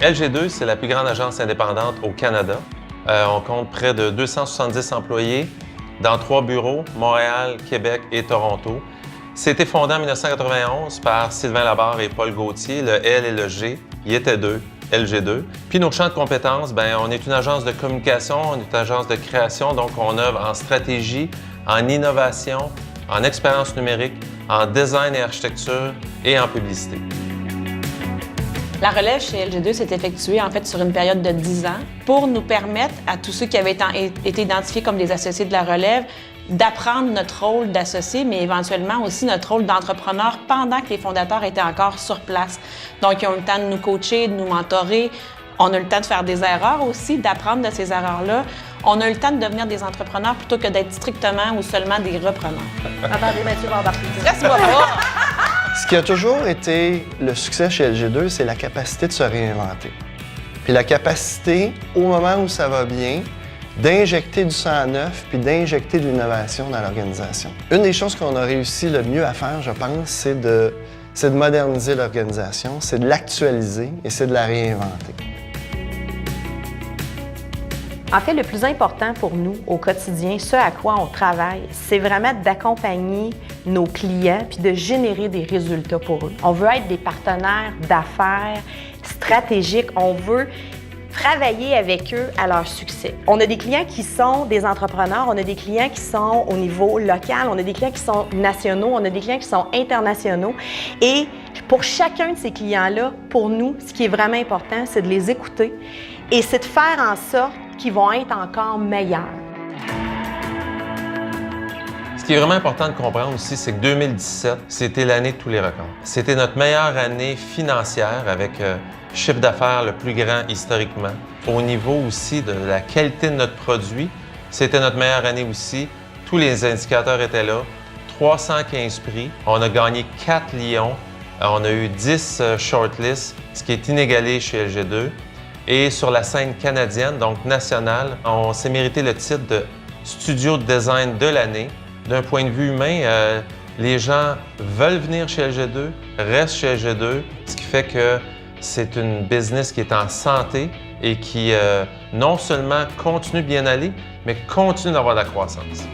LG2, c'est la plus grande agence indépendante au Canada. On compte près de 270 employés dans 3 bureaux, Montréal, Québec et Toronto. C'était fondé en 1991 par Sylvain Labarre et Paul Gauthier. Le L et le G, il était deux, LG2. Puis nos champs de compétences, on est une agence de communication, on est une agence de création, donc on œuvre en stratégie, en innovation, en expérience numérique, en design et architecture et en publicité. La relève chez LG2 s'est effectuée en fait sur une période de 10 ans pour nous permettre à tous ceux qui avaient été identifiés comme des associés de la relève d'apprendre notre rôle d'associé, mais éventuellement aussi notre rôle d'entrepreneur pendant que les fondateurs étaient encore sur place. Donc, ils ont eu le temps de nous coacher, de nous mentorer. On a eu le temps de faire des erreurs aussi, d'apprendre de ces erreurs-là. On a eu le temps de devenir des entrepreneurs plutôt que d'être strictement ou seulement des repreneurs. Attendez, Mathieu va embarquer. Reste-moi pas! Ce qui a toujours été le succès chez LG2, c'est la capacité de se réinventer. Puis la capacité, au moment où ça va bien, d'injecter du sang neuf puis d'injecter de l'innovation dans l'organisation. Une des choses qu'on a réussi le mieux à faire, je pense, c'est de moderniser l'organisation, c'est de l'actualiser et c'est de la réinventer. En fait, le plus important pour nous au quotidien, ce à quoi on travaille, c'est vraiment d'accompagner nos clients puis de générer des résultats pour eux. On veut être des partenaires d'affaires stratégiques. On veut travailler avec eux à leur succès. On a des clients qui sont des entrepreneurs, on a des clients qui sont au niveau local, on a des clients qui sont nationaux, on a des clients qui sont internationaux. Et pour chacun de ces clients-là, pour nous, ce qui est vraiment important, c'est de les écouter et c'est de faire en sorte qu'ils vont être encore meilleurs. Ce qui est vraiment important de comprendre aussi, c'est que 2017, c'était l'année de tous les records. C'était notre meilleure année financière avec chiffre d'affaires le plus grand historiquement. Au niveau aussi de la qualité de notre produit, c'était notre meilleure année aussi. Tous les indicateurs étaient là. 315 prix. On a gagné 4 Lions. On a eu 10 shortlists, ce qui est inégalé chez LG2. Et sur la scène canadienne, donc nationale, on s'est mérité le titre de studio de design de l'année. D'un point de vue humain, les gens veulent venir chez LG2, restent chez LG2, ce qui fait que c'est une business qui est en santé et qui non seulement continue de bien aller, mais continue d'avoir de la croissance.